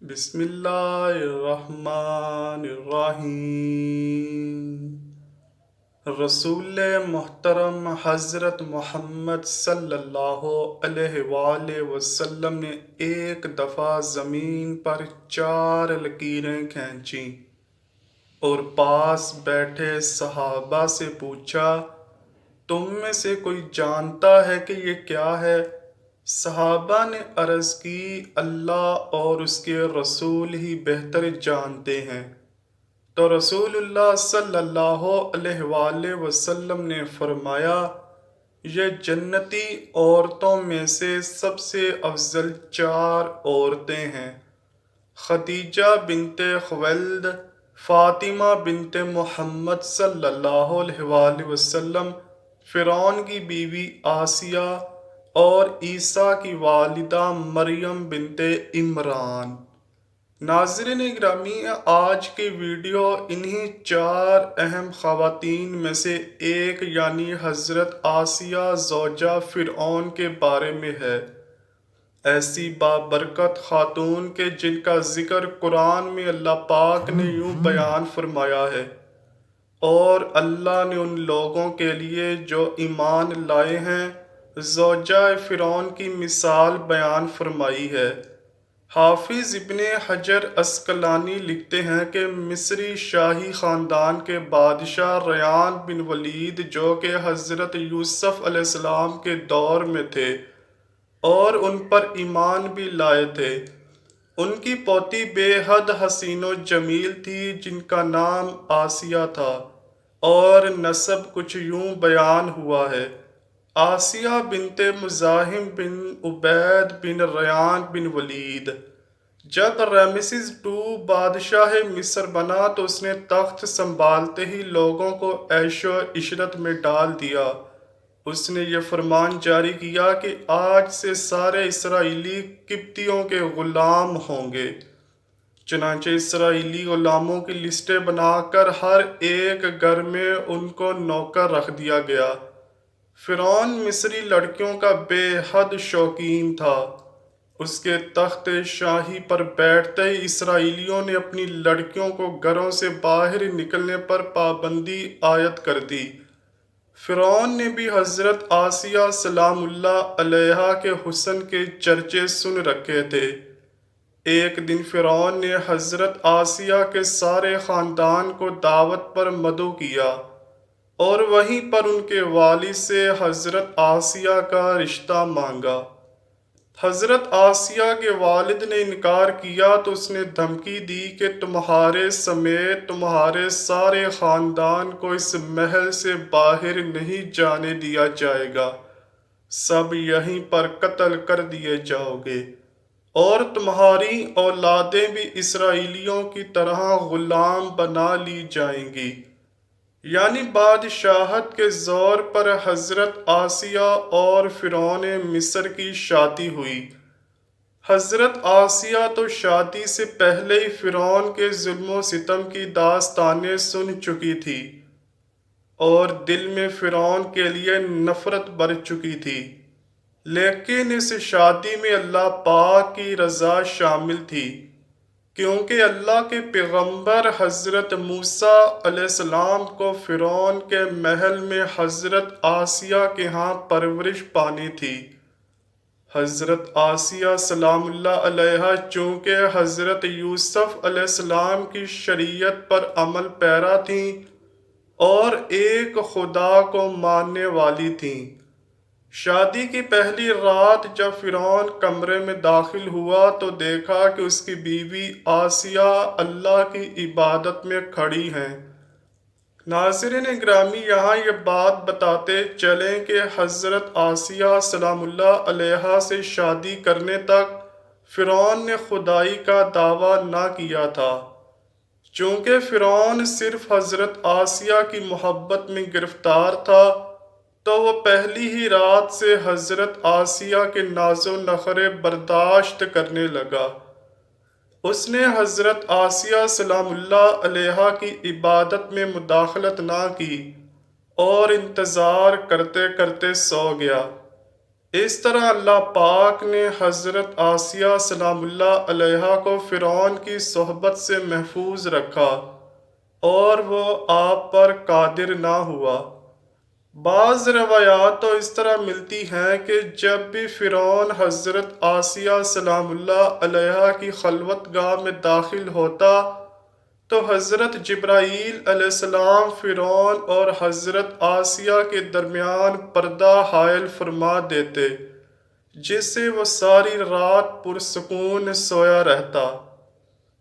بسم اللہ الرحمن الرحیم۔ رسول محترم حضرت محمد صلی اللہ علیہ وآلہ وسلم نے ایک دفعہ زمین پر 4 لکیریں کھینچیں اور پاس بیٹھے صحابہ سے پوچھا، تم میں سے کوئی جانتا ہے کہ یہ کیا ہے؟ صحابہ نے عرض کی، اللہ اور اس کے رسول ہی بہتر جانتے ہیں۔ تو رسول اللہ صلی اللہ علیہ وآلہ وسلم نے فرمایا، یہ جنتی عورتوں میں سے سب سے افضل 4 عورتیں ہیں: خدیجہ بنت خویلد، فاطمہ بنت محمد صلی اللہ علیہ وآلہ وسلم، فرعون کی بیوی آسیہ اور عیسیٰ کی والدہ مریم بنت عمران۔ ناظرین گرامی، آج کی ویڈیو انہی 4 اہم خواتین میں سے ایک یعنی حضرت آسیہ زوجہ فرعون کے بارے میں ہے۔ ایسی بابرکت خاتون کے جن کا ذکر قرآن میں اللہ پاک نے یوں بیان فرمایا ہے، اور اللہ نے ان لوگوں کے لیے جو ایمان لائے ہیں زوجہ فرعون کی مثال بیان فرمائی ہے۔ حافظ ابن حجر عسقلانی لکھتے ہیں کہ مصری شاہی خاندان کے بادشاہ ریان بن ولید جو کہ حضرت یوسف علیہ السلام کے دور میں تھے اور ان پر ایمان بھی لائے تھے، ان کی پوتی بے حد حسین و جمیل تھی جن کا نام آسیہ تھا، اور نسب کچھ یوں بیان ہوا ہے: آسیہ بنت مزاحم بن عبید بن ریان بن ولید۔ جب رامسیس II بادشاہ مصر بنا تو اس نے تخت سنبھالتے ہی لوگوں کو عیش و عشرت میں ڈال دیا۔ اس نے یہ فرمان جاری کیا کہ آج سے سارے اسرائیلی قبطیوں کے غلام ہوں گے۔ چنانچہ اسرائیلی غلاموں کی لسٹیں بنا کر ہر ایک گھر میں ان کو نوکر رکھ دیا گیا۔ فرعون مصری لڑکیوں کا بے حد شوقین تھا۔ اس کے تخت شاہی پر بیٹھتے ہی اسرائیلیوں نے اپنی لڑکیوں کو گھروں سے باہر نکلنے پر پابندی عائد کر دی۔ فرعون نے بھی حضرت آسیہ سلام اللہ علیہا کے حسن کے چرچے سن رکھے تھے۔ ایک دن فرعون نے حضرت آسیہ کے سارے خاندان کو دعوت پر مدعو کیا اور وہیں پر ان کے والد سے حضرت آسیہ کا رشتہ مانگا۔ حضرت آسیہ کے والد نے انکار کیا تو اس نے دھمکی دی کہ تمہارے سمیت تمہارے سارے خاندان کو اس محل سے باہر نہیں جانے دیا جائے گا، سب یہیں پر قتل کر دیے جاؤ گے، اور تمہاری اولادیں بھی اسرائیلیوں کی طرح غلام بنا لی جائیں گی۔ یعنی بادشاہت کے زور پر حضرت آسیہ اور فرعون مصر کی شادی ہوئی۔ حضرت آسیہ تو شادی سے پہلے ہی فرعون کے ظلم و ستم کی داستانیں سن چکی تھی اور دل میں فرعون کے لیے نفرت بڑھ چکی تھی، لیکن اس شادی میں اللہ پاک کی رضا شامل تھی، کیونکہ اللہ کے پیغمبر حضرت موسیٰ علیہ السلام کو فرعون کے محل میں حضرت آسیہ کے ہاں پرورش پانی تھی۔ حضرت آسیہ سلام اللہ علیہا چونکہ حضرت یوسف علیہ السلام کی شریعت پر عمل پیرا تھیں اور ایک خدا کو ماننے والی تھیں، شادی کی پہلی رات جب فرعون کمرے میں داخل ہوا تو دیکھا کہ اس کی بیوی آسیہ اللہ کی عبادت میں کھڑی ہیں۔ ناظرین گرامی، یہاں یہ بات بتاتے چلیں کہ حضرت آسیہ سلام اللہ علیہا سے شادی کرنے تک فرعون نے خدائی کا دعویٰ نہ کیا تھا۔ چونکہ فرعون صرف حضرت آسیہ کی محبت میں گرفتار تھا تو وہ پہلی ہی رات سے حضرت آسیہ کے ناز و نخرے برداشت کرنے لگا۔ اس نے حضرت آسیہ سلام اللہ علیہا کی عبادت میں مداخلت نہ کی اور انتظار کرتے کرتے سو گیا۔ اس طرح اللہ پاک نے حضرت آسیہ سلام اللہ علیہا کو فرعون کی صحبت سے محفوظ رکھا اور وہ آپ پر قادر نہ ہوا۔ بعض روایات تو اس طرح ملتی ہیں کہ جب بھی فرعون حضرت آسیہ سلام اللہ علیہا کی خلوت گاہ میں داخل ہوتا تو حضرت جبرائیل علیہ السلام فرعون اور حضرت آسیہ کے درمیان پردہ حائل فرما دیتے، جس سے وہ ساری رات پرسکون سویا رہتا۔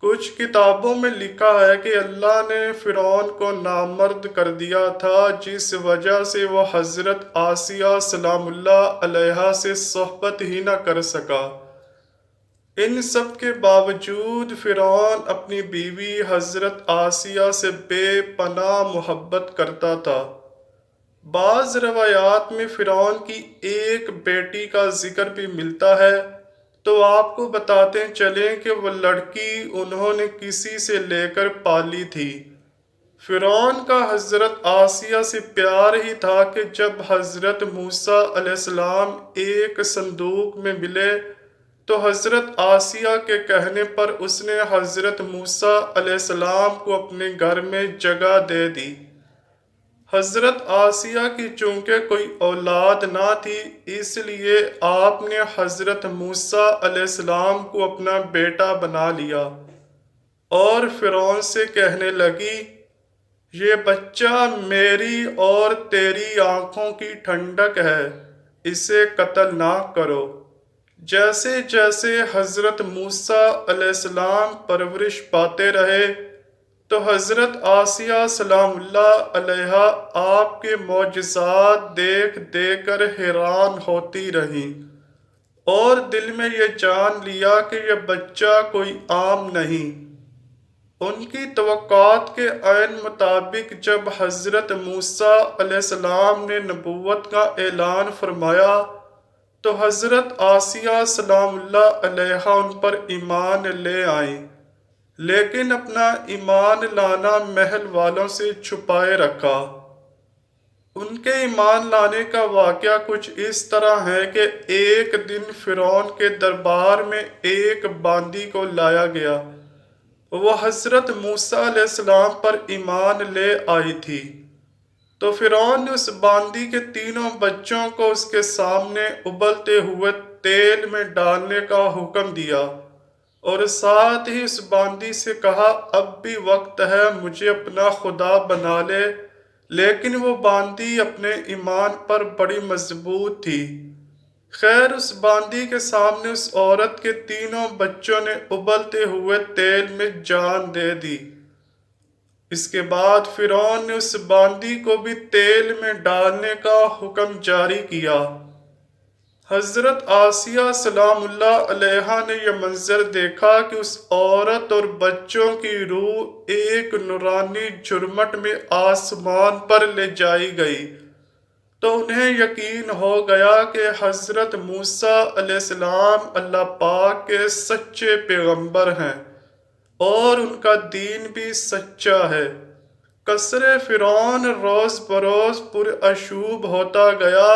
کچھ کتابوں میں لکھا ہے کہ اللہ نے فرعون کو نامرد کر دیا تھا، جس وجہ سے وہ حضرت آسیہ سلام اللہ علیہا سے صحبت ہی نہ کر سکا۔ ان سب کے باوجود فرعون اپنی بیوی حضرت آسیہ سے بے پناہ محبت کرتا تھا۔ بعض روایات میں فرعون کی ایک بیٹی کا ذکر بھی ملتا ہے، تو آپ کو بتاتے چلیں کہ وہ لڑکی انہوں نے کسی سے لے کر پالی تھی۔ فرعون کا حضرت آسیہ سے پیار ہی تھا کہ جب حضرت موسیٰ علیہ السلام ایک صندوق میں ملے تو حضرت آسیہ کے کہنے پر اس نے حضرت موسیٰ علیہ السلام کو اپنے گھر میں جگہ دے دی۔ حضرت آسیہ کی چونکہ کوئی اولاد نہ تھی، اس لیے آپ نے حضرت موسیٰ علیہ السلام کو اپنا بیٹا بنا لیا اور فرعون سے کہنے لگی، یہ بچہ میری اور تیری آنکھوں کی ٹھنڈک ہے، اسے قتل نہ کرو۔ جیسے جیسے حضرت موسیٰ علیہ السلام پرورش پاتے رہے تو حضرت آسیہ سلام اللہ علیہا آپ کے معجزات دیکھ دیکھ کر حیران ہوتی رہیں اور دل میں یہ جان لیا کہ یہ بچہ کوئی عام نہیں۔ ان کی توقعات کے عین مطابق جب حضرت موسیٰ علیہ السلام نے نبوت کا اعلان فرمایا تو حضرت آسیہ سلام اللہ علیہا ان پر ایمان لے آئیں، لیکن اپنا ایمان لانا محل والوں سے چھپائے رکھا۔ ان کے ایمان لانے کا واقعہ کچھ اس طرح ہے کہ ایک دن فرعون کے دربار میں ایک باندی کو لایا گیا۔ وہ حضرت موسیٰ علیہ السلام پر ایمان لے آئی تھی، تو فرعون نے اس باندی کے تینوں بچوں کو اس کے سامنے ابلتے ہوئے تیل میں ڈالنے کا حکم دیا اور ساتھ ہی اس باندی سے کہا، اب بھی وقت ہے، مجھے اپنا خدا بنا لے۔ لیکن وہ باندی اپنے ایمان پر بڑی مضبوط تھی۔ خیر، اس باندی کے سامنے اس عورت کے تینوں بچوں نے ابلتے ہوئے تیل میں جان دے دی۔ اس کے بعد فرعون نے اس باندی کو بھی تیل میں ڈالنے کا حکم جاری کیا۔ حضرت آسیہ سلام اللہ علیہا نے یہ منظر دیکھا کہ اس عورت اور بچوں کی روح ایک نورانی جھرمٹ میں آسمان پر لے جائی گئی، تو انہیں یقین ہو گیا کہ حضرت موسیٰ علیہ السلام اللہ پاک کے سچے پیغمبر ہیں اور ان کا دین بھی سچا ہے۔ قصر فرعون روز بروز پرعشوب ہوتا گیا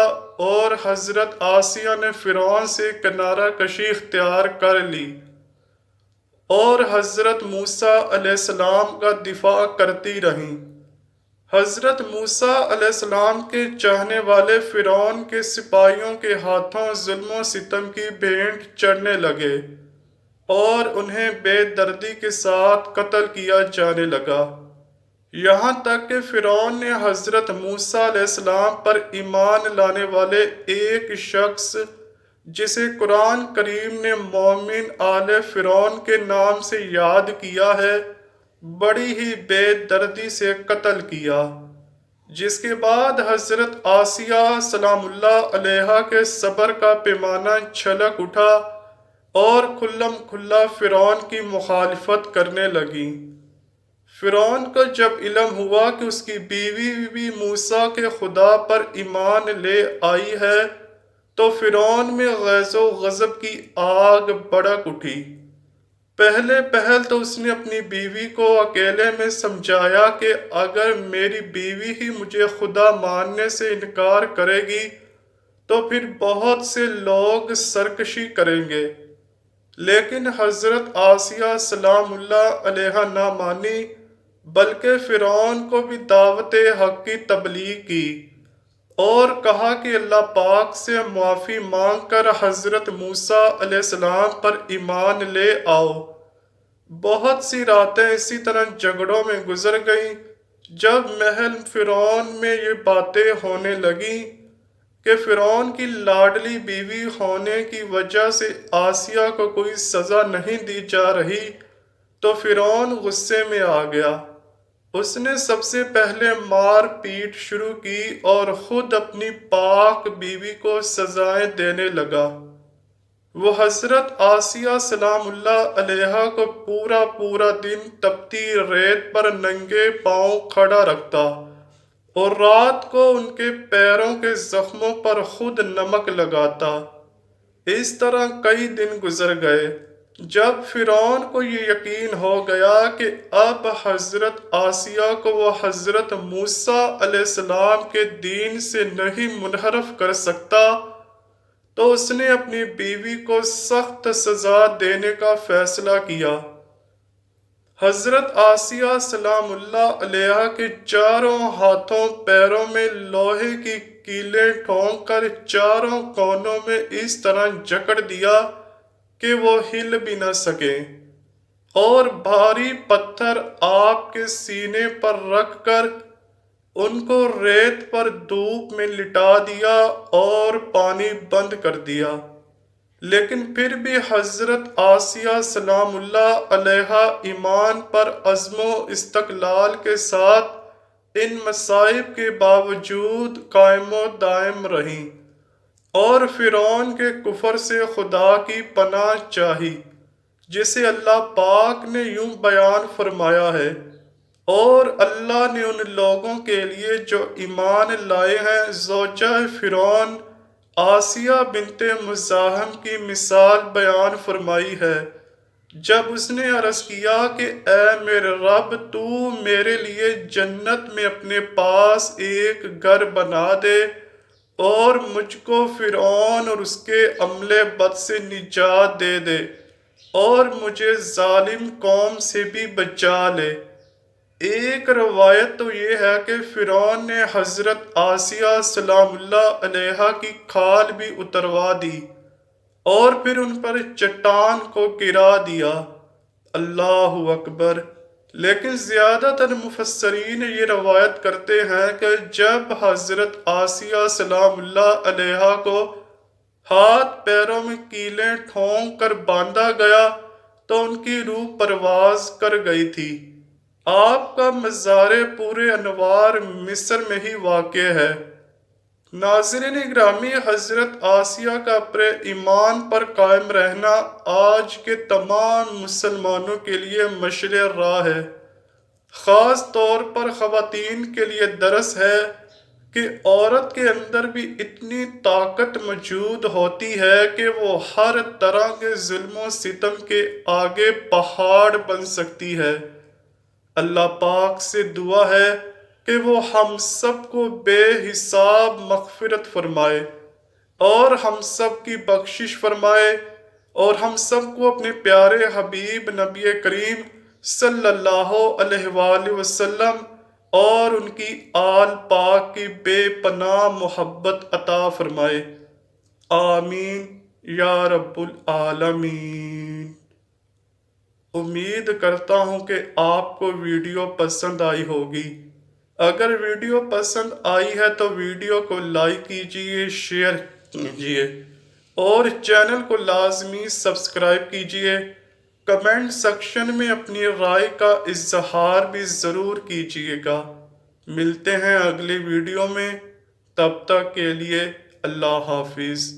اور حضرت آسیہ نے فرعون سے کنارہ کشی اختیار کر لی اور حضرت موسیٰ علیہ السلام کا دفاع کرتی رہیں۔ حضرت موسیٰ علیہ السلام کے چاہنے والے فرعون کے سپاہیوں کے ہاتھوں ظلم و ستم کی بھینٹ چڑھنے لگے اور انہیں بے دردی کے ساتھ قتل کیا جانے لگا، یہاں تک کہ فرعون نے حضرت موسیٰ علیہ السلام پر ایمان لانے والے ایک شخص جسے قرآن کریم نے مومن آل فرعون کے نام سے یاد کیا ہے، بڑی ہی بے دردی سے قتل کیا، جس کے بعد حضرت آسیہ سلام اللہ علیہا کے صبر کا پیمانہ چھلک اٹھا اور کھلم کھلا فرعون کی مخالفت کرنے لگی۔ فرعون کو جب علم ہوا کہ اس کی بیوی بھی موسیٰ کے خدا پر ایمان لے آئی ہے تو فرعون میں غیظ و غضب کی آگ بھڑک اٹھی۔ پہل تو اس نے اپنی بیوی کو اکیلے میں سمجھایا کہ اگر میری بیوی ہی مجھے خدا ماننے سے انکار کرے گی تو پھر بہت سے لوگ سرکشی کریں گے، لیکن حضرت آسیہ سلام اللہ علیہا نہ مانی، بلکہ فرعون کو بھی دعوت حق کی تبلیغ کی اور کہا کہ اللہ پاک سے معافی مانگ کر حضرت موسیٰ علیہ السلام پر ایمان لے آؤ۔ بہت سی راتیں اسی طرح جھگڑوں میں گزر گئیں۔ جب محل فرعون میں یہ باتیں ہونے لگیں کہ فرعون کی لاڈلی بیوی ہونے کی وجہ سے آسیہ کو کوئی سزا نہیں دی جا رہی، تو فرعون غصے میں آ گیا۔ اس نے سب سے پہلے مار پیٹ شروع کی اور خود اپنی پاک بیوی کو سزائیں دینے لگا۔ وہ حضرت آسیہ سلام اللہ علیہا کو پورا دن تپتی ریت پر ننگے پاؤں کھڑا رکھتا اور رات کو ان کے پیروں کے زخموں پر خود نمک لگاتا۔ اس طرح کئی دن گزر گئے۔ جب فرعون کو یہ یقین ہو گیا کہ اب حضرت آسیہ کو وہ حضرت موسیٰ علیہ السلام کے دین سے نہیں منحرف کر سکتا، تو اس نے اپنی بیوی کو سخت سزا دینے کا فیصلہ کیا۔ حضرت آسیہ سلام اللہ علیہا کے چاروں ہاتھوں پیروں میں لوہے کی کیلیں ٹھونک کر چاروں کونوں میں اس طرح جکڑ دیا کہ وہ ہل بھی نہ سکیں، اور بھاری پتھر آپ کے سینے پر رکھ کر ان کو ریت پر دھوپ میں لٹا دیا اور پانی بند کر دیا۔ لیکن پھر بھی حضرت آسیہ سلام اللہ علیہا ایمان پر عزم و استقلال کے ساتھ ان مصائب کے باوجود قائم و دائم رہیں اور فرعون کے کفر سے خدا کی پناہ چاہی، جسے اللہ پاک نے یوں بیان فرمایا ہے: اور اللہ نے ان لوگوں کے لیے جو ایمان لائے ہیں زوجہ فرعون آسیہ بنت مزاحم کی مثال بیان فرمائی ہے، جب اس نے عرض کیا کہ اے میرے رب، تو میرے لیے جنت میں اپنے پاس ایک گھر بنا دے اور مجھ کو فرعون اور اس کے عملے بد سے نجات دے دے اور مجھے ظالم قوم سے بھی بچا لے۔ ایک روایت تو یہ ہے کہ فرعون نے حضرت آسیہ سلام اللہ علیہا کی کھال بھی اتروا دی اور پھر ان پر چٹان کو گرا دیا۔ اللہ اکبر! لیکن زیادہ تر مفسرین یہ روایت کرتے ہیں کہ جب حضرت آسیہ سلام اللہ علیہا کو ہاتھ پیروں میں کیلیں ٹھونک کر باندھا گیا تو ان کی روح پرواز کر گئی تھی۔ آپ کا مزار پورے انوار مصر میں ہی واقع ہے۔ ناظرین گرامی، حضرت آسیہ کا اپنے ایمان پر قائم رہنا آج کے تمام مسلمانوں کے لیے مشعل راہ ہے۔ خاص طور پر خواتین کے لیے درس ہے کہ عورت کے اندر بھی اتنی طاقت موجود ہوتی ہے کہ وہ ہر طرح کے ظلم و ستم کے آگے پہاڑ بن سکتی ہے۔ اللہ پاک سے دعا ہے کہ وہ ہم سب کو بے حساب مغفرت فرمائے اور ہم سب کی بخشش فرمائے اور ہم سب کو اپنے پیارے حبیب نبی کریم صلی اللہ علیہ وآلہ وسلم اور ان کی آل پاک کی بے پناہ محبت عطا فرمائے۔ آمین یا رب العالمین۔ امید کرتا ہوں کہ آپ کو ویڈیو پسند آئی ہوگی۔ اگر ویڈیو پسند آئی ہے تو ویڈیو کو لائک کیجئے، شیئر کیجئے اور چینل کو لازمی سبسکرائب کیجئے۔ کمنٹ سیکشن میں اپنی رائے کا اظہار بھی ضرور کیجئے گا۔ ملتے ہیں اگلی ویڈیو میں، تب تک کے لیے اللہ حافظ۔